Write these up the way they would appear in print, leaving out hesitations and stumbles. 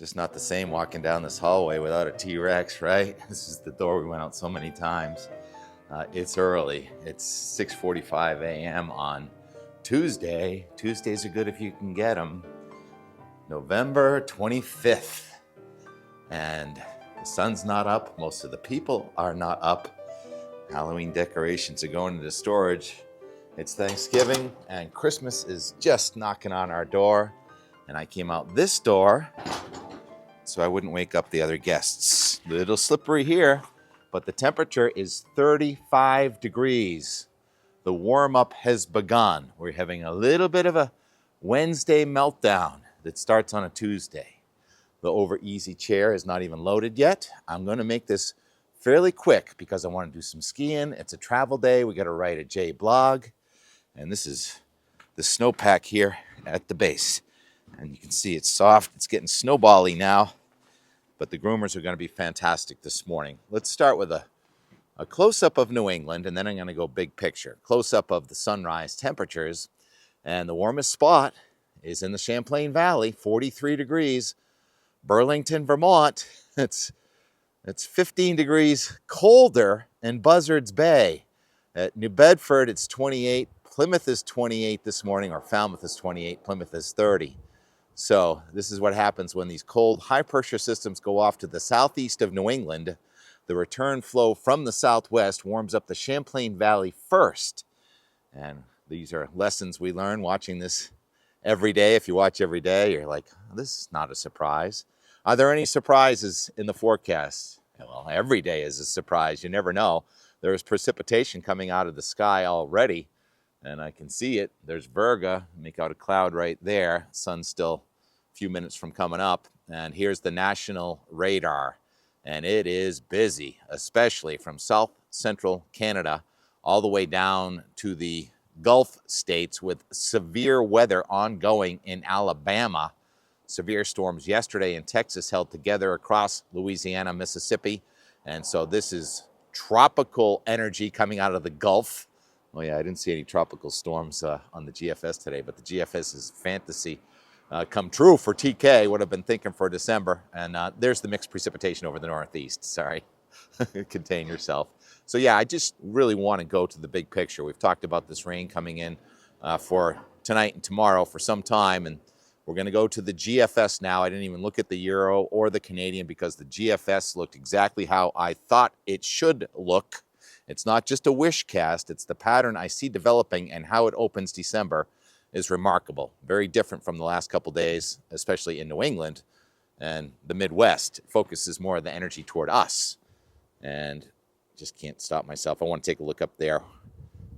Just not the same walking down this hallway without a T-Rex, right? This is the door we went out so many times. It's early. It's 6:45 a.m. on Tuesday. Tuesdays are good if you can get them. November 25th. And the sun's not up. Most of the people are not up. Halloween decorations are going into storage. It's Thanksgiving and Christmas is just knocking on our door. And I came out this door so I wouldn't wake up the other guests. A little slippery here, but the temperature is 35 degrees. The warm-up has begun. We're having a little bit of a Wednesday meltdown that starts on a Tuesday. The over easy chair is not even loaded yet. I'm going to make this fairly quick because I want to do some skiing. It's a travel day. We got to write a J blog. And this is the snowpack here at the base. And you can see it's soft. It's getting snowbally now. But the groomers are going to be fantastic this morning. Let's start with a close-up of New England, and then I'm going to go big picture. Close-up of the sunrise temperatures. And the warmest spot is in the Champlain Valley, 43 degrees. Burlington, Vermont, it's 15 degrees colder in Buzzards Bay. At New Bedford, it's 28. Plymouth is 28 this morning, or Falmouth is 28. Plymouth is 30. So this is what happens when these cold, high-pressure systems go off to the southeast of New England. The return flow from the southwest warms up the Champlain Valley first. And these are lessons we learn watching this every day. If you watch every day, you're like, this is not a surprise. Are there any surprises in the forecast? Well, every day is a surprise. You never know. There's precipitation coming out of the sky already, and I can see it. There's Virga. Make out a cloud right there. Sun's still a few minutes from coming up. And here's the national radar, and it is busy, especially from south central Canada all the way down to the Gulf states with severe weather ongoing in Alabama. Severe storms yesterday in Texas held together across Louisiana, Mississippi. And so this is tropical energy coming out of the Gulf. Oh yeah, I didn't see any tropical storms on the GFS today, but the GFS is fantasy come true for TK, what I've been thinking for December. And there's the mixed precipitation over the Northeast. Sorry, contain yourself. So yeah, I just really want to go to the big picture. We've talked about this rain coming in for tonight and tomorrow for some time, and we're going to go to the GFS now. I didn't even look at the Euro or the Canadian because the GFS looked exactly how I thought it should look. It's not just a wish cast. It's the pattern I see developing, and how it opens December is remarkable. Very different from the last couple days, especially in New England and the Midwest. It focuses more of the energy toward us. And just can't stop myself. I want to take a look up there.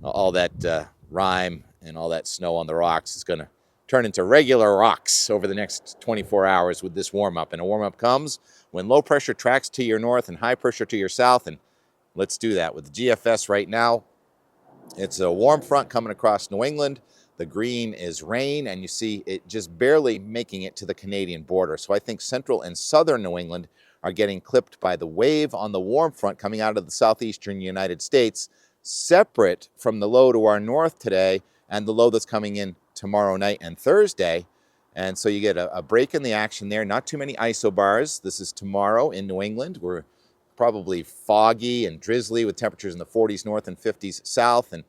All that rime and all that snow on the rocks is going to turn into regular rocks over the next 24 hours with this warm-up. And a warm-up comes when low pressure tracks to your north and high pressure to your south. And let's do that. With the GFS right now, it's a warm front coming across New England. The green is rain, and you see it just barely making it to the Canadian border. So I think central and southern New England are getting clipped by the wave on the warm front coming out of the southeastern United States, separate from the low to our north today and the low that's coming in tomorrow night and Thursday. And so you get a break in the action there. Not too many isobars. This is tomorrow in New England. We're probably foggy and drizzly with temperatures in the 40s north and 50s south. And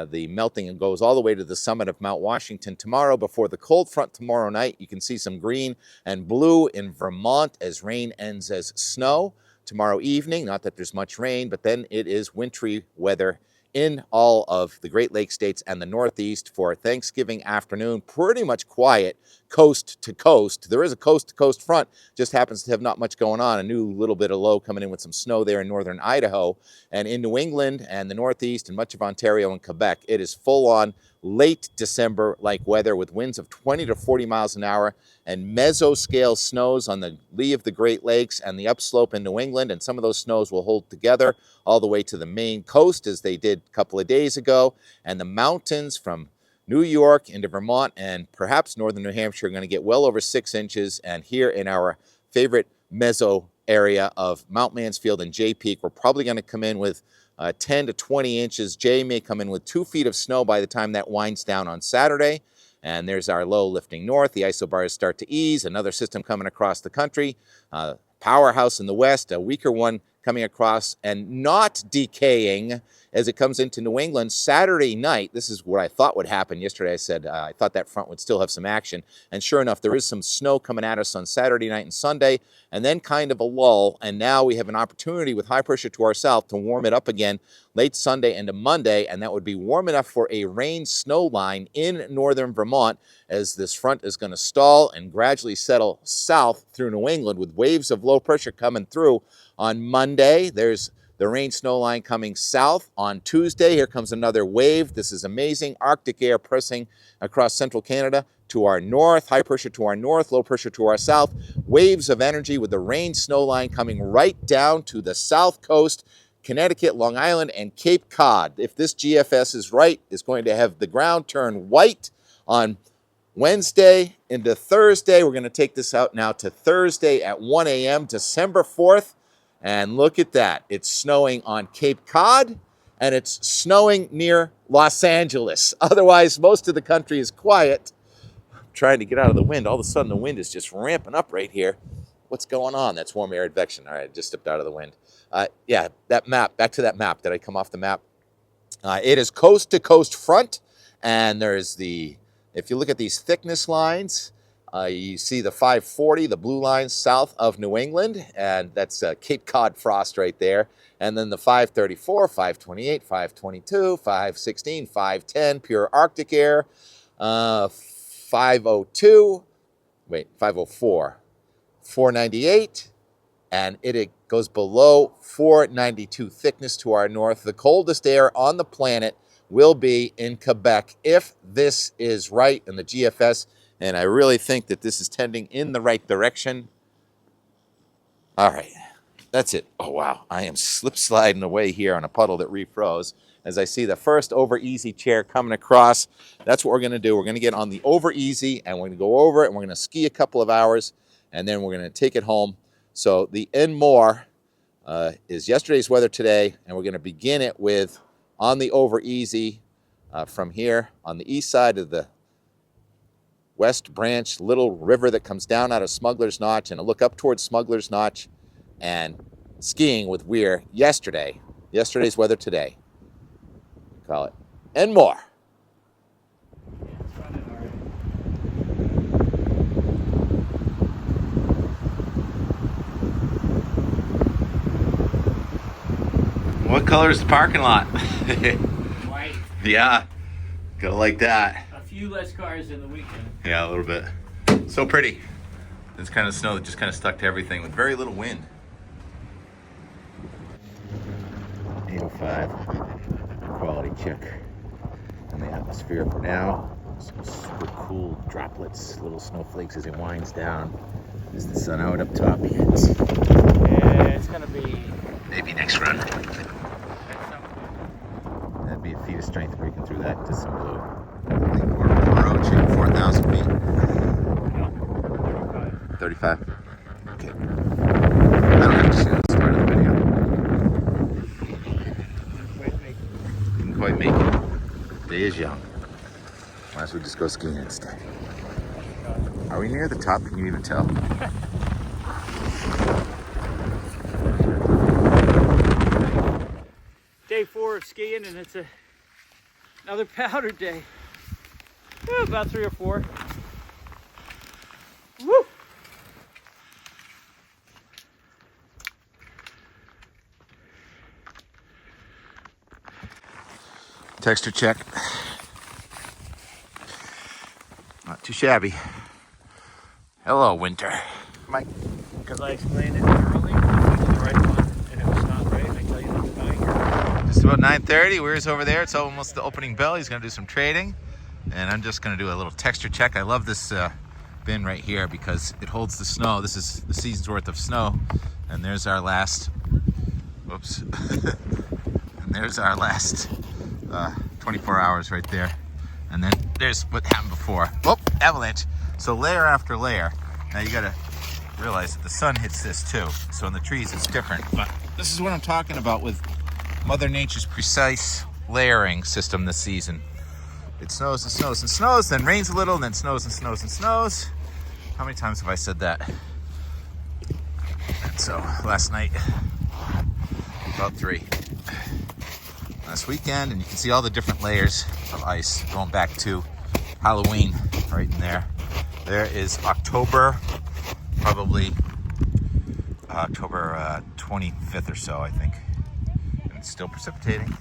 the melting goes all the way to the summit of Mount Washington tomorrow before the cold front tomorrow night. You can see some green and blue in Vermont as rain ends as snow. Tomorrow evening, not that there's much rain, but then it is wintry weather in all of the Great Lakes states and the Northeast for Thanksgiving afternoon. Pretty much quiet coast to coast. There is a coast to coast front, just happens to have not much going on. A new little bit of low coming in with some snow there in northern Idaho. And in New England and the Northeast and much of Ontario and Quebec, it is full on late December-like weather with winds of 20 to 40 miles an hour and mesoscale snows on the lee of the Great Lakes and the upslope in New England. And some of those snows will hold together all the way to the Maine coast as they did a couple of days ago. And the mountains from New York into Vermont and perhaps northern New Hampshire are going to get well over 6 inches. And here in our favorite meso area of Mount Mansfield and Jay Peak, we're probably going to come in with 10 to 20 inches. Jay may come in with 2 feet of snow by the time that winds down on Saturday. And there's our low lifting north. The isobars start to ease. Another system coming across the country. Powerhouse in the west, a weaker one coming across and not decaying as it comes into New England Saturday night. This is what I thought would happen yesterday. I said I thought that front would still have some action. And sure enough, there is some snow coming at us on Saturday night and Sunday, and then kind of a lull. And now we have an opportunity with high pressure to our south to warm it up again late Sunday into Monday. And that would be warm enough for a rain snow line in northern Vermont, as this front is going to stall and gradually settle south through New England with waves of low pressure coming through on Monday. There's the rain snow line coming south. On Tuesday, here comes another wave. This is amazing. Arctic air pressing across central Canada to our north, high pressure to our north, low pressure to our south. Waves of energy with the rain snow line coming right down to the south coast, Connecticut, Long Island, and Cape Cod. If this GFS is right, it's going to have the ground turn white on Wednesday into Thursday. We're going to take this out now to Thursday at 1 a.m., December 4th. And look at that. It's snowing on Cape Cod, and it's snowing near Los Angeles. Otherwise, most of the country is quiet. I'm trying to get out of the wind. All of a sudden, the wind is just ramping up right here. What's going on? That's warm air advection. All right, I just stepped out of the wind. Yeah, that map. Back to that map. Did I come off the map? It is coast-to-coast front, and there's the, if you look at these thickness lines, you see the 540, the blue line south of New England, and that's Cape Cod frost right there. And then the 534, 528, 522, 516, 510, pure Arctic air, 502, 504, 498, and it goes below 492 thickness to our north. The coldest air on the planet will be in Quebec if this is right in the GFS. And I really think that this is tending in the right direction. All right, that's it. Oh, wow. I am slip sliding away here on a puddle that refroze as I see the first over easy chair coming across. That's what we're going to do. We're going to get on the over easy, and we're going to go over it, and we're going to ski a couple of hours, and then we're going to take it home. So the Enmore is yesterday's weather today, and we're going to begin it with on the over easy from here on the east side of the West Branch, little river that comes down out of Smuggler's Notch, and a look up towards Smuggler's Notch, and skiing with Weir yesterday. Yesterday's weather today. Call it Enmore. What color is the parking lot? White. Yeah, gotta like that. A few less cars in the weekend. Yeah, a little bit. So pretty. This kind of snow that just kind of stuck to everything with very little wind. 805. Quality check on the atmosphere for now. Some super cool droplets, little snowflakes as it winds down. Is the sun out up top yet? Yeah, it's gonna be Maybe next run. That'd be a feat of strength breaking through that into some blue. I think we're approaching 4,000 feet. 35. Okay. I don't have to see this part of the video. Didn't quite make it. Day is young. Might as well just go skiing instead. Are we near the top? Can you even tell? day 4 of skiing, and it's another powder day. About 3 or 4. Woo! Texture check. Not too shabby. Hello, winter. Mike. Because I explained it early, it was the right one, and it was not right. I tell you what's going here. Just about 9:30. Weir's over there. It's almost the opening bell. He's going to do some trading. And I'm just going to do a little texture check. I love this bin right here because it holds the snow. This is the season's worth of snow. And there's our last, whoops. And there's our last 24 hours right there. And then there's what happened before. Oh, avalanche. So layer after layer. Now you got to realize that the sun hits this too. So in the trees it's different. But this is what I'm talking about with Mother Nature's precise layering system this season. It snows and snows and snows, then rains a little, and then snows and snows and snows. How many times have I said that? And so last night, about 3. Last weekend, and you can see all the different layers of ice going back to Halloween right in there. There is October, probably October 25th or so, I think. And it's still precipitating.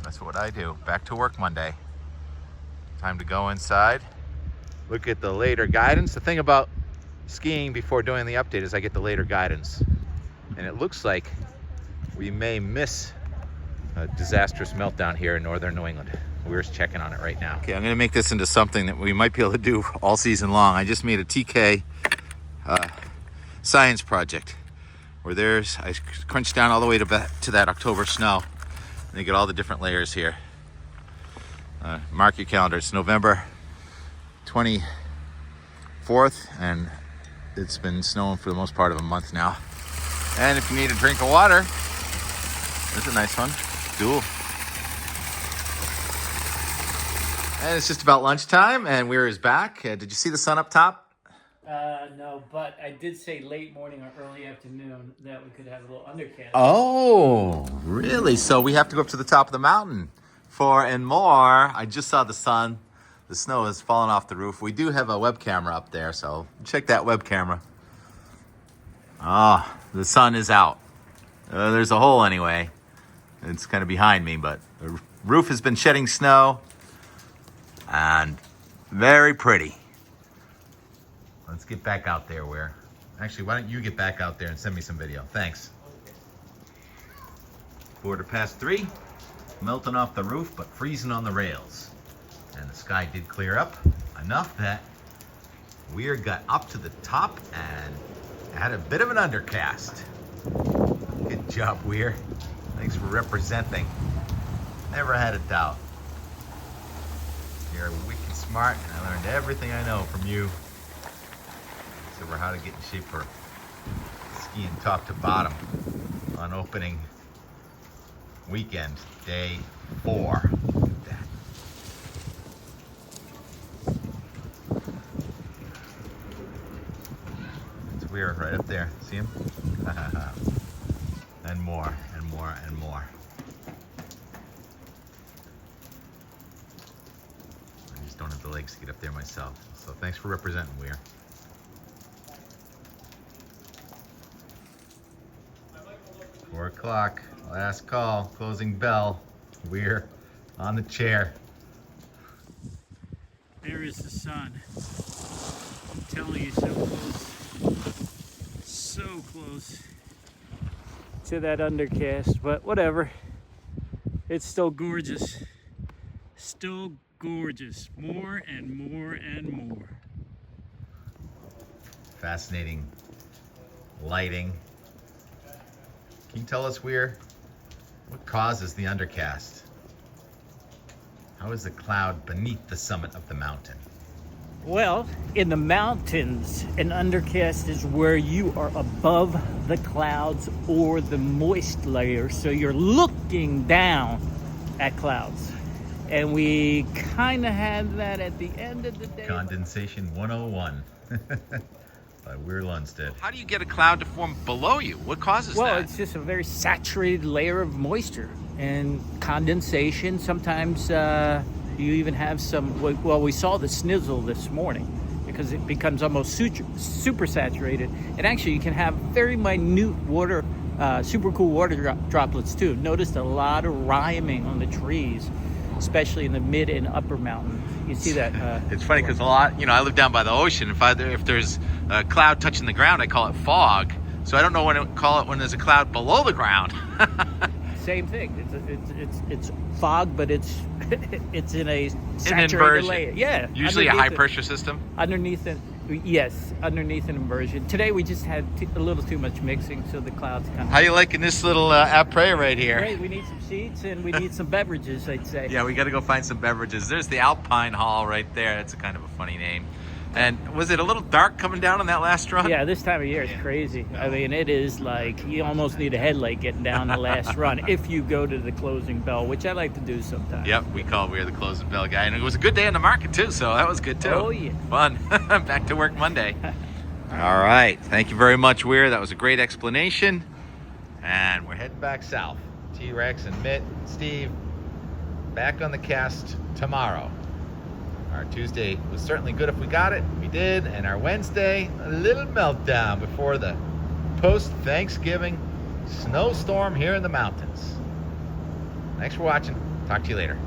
That's what I do. Back to work Monday. Time to go inside. Look at the later guidance. The thing about skiing before doing the update is I get the later guidance. And it looks like we may miss a disastrous meltdown here in northern New England. We're just checking on it right now. Okay, I'm gonna make this into something that we might be able to do all season long. I just made a TK science project where I crunched down all the way to that October snow. And you get all the different layers here. Mark your calendar, it's November 24th, and it's been snowing for the most part of a month now. And if you need a drink of water, there's a nice one, dual. And it's just about lunchtime, and Weir is back. Did you see the sun up top? No, but I did say late morning or early afternoon that we could have a little undercast. Oh, really? So we have to go up to the top of the mountain for and more. I just saw the sun. The snow has fallen off the roof. We do have a web camera up there, so check that web camera. Ah, the sun is out. There's a hole anyway. It's kind of behind me, but the roof has been shedding snow. And very pretty. Let's get back out there, Weir. Actually, why don't you get back out there and send me some video? Thanks. 3:15, melting off the roof, but freezing on the rails. And the sky did clear up enough that Weir got up to the top and had a bit of an undercast. Good job, Weir. Thanks for representing. Never had a doubt. You're wicked smart, and I learned everything I know from you. Except for how to get in shape for skiing top to bottom on opening weekend, day 4. Look at that. It's weird right up there. See him? And more, and more, and more. Don't have the legs to get up there myself. So thanks for representing, Weir. Four o'clock, last call, closing bell. Weir on the chair. There is the sun. I'm telling you, so close. So close to that undercast, but whatever. It's still gorgeous. Still gorgeous. More and more and more. Fascinating lighting. Can you tell us, Weir, what causes the undercast? How is the cloud beneath the summit of the mountain? Well, in the mountains, an undercast is where you are above the clouds or the moist layer, so you're looking down at clouds. And we kind of had that at the end of the day. Condensation 101 by Weir Lundstedt. How do you get a cloud to form below you? What causes that? Well, it's just a very saturated layer of moisture and condensation. Sometimes you even have some, well, we saw the snizzle this morning because it becomes almost super saturated. And actually you can have very minute water, super cool water droplets too. Noticed a lot of rhyming on the trees, especially in the mid and upper mountains. You see that. It's funny because a lot, I live down by the ocean. If there's a cloud touching the ground, I call it fog. So I don't know when there's a cloud below the ground. Same thing. It's fog, but it's in a saturated layer. Yeah. Usually a high pressure system. Underneath an inversion. Today we just had a little too much mixing, so the clouds kind of. How you liking this little après right here? Great. We need some seats and we need some beverages, I'd say. Yeah, we got to go find some beverages. There's the Alpine Hall right there. That's a kind of a funny name. And was it a little dark coming down on that last run? Yeah, this time of year it's crazy. I mean, it is like you almost need a headlight getting down the last run if you go to the closing bell, which I like to do sometimes. Yep, we're the closing bell guy. And it was a good day in the market too, so that was good too. Oh, yeah. Fun. Back to work Monday. All right. Thank you very much, Weir. That was a great explanation. And we're heading back south. T-Rex and Mitt, Steve, back on the cast tomorrow. Our Tuesday was certainly good if we got it. We did. And our Wednesday, a little meltdown before the post-Thanksgiving snowstorm here in the mountains. Thanks for watching. Talk to you later.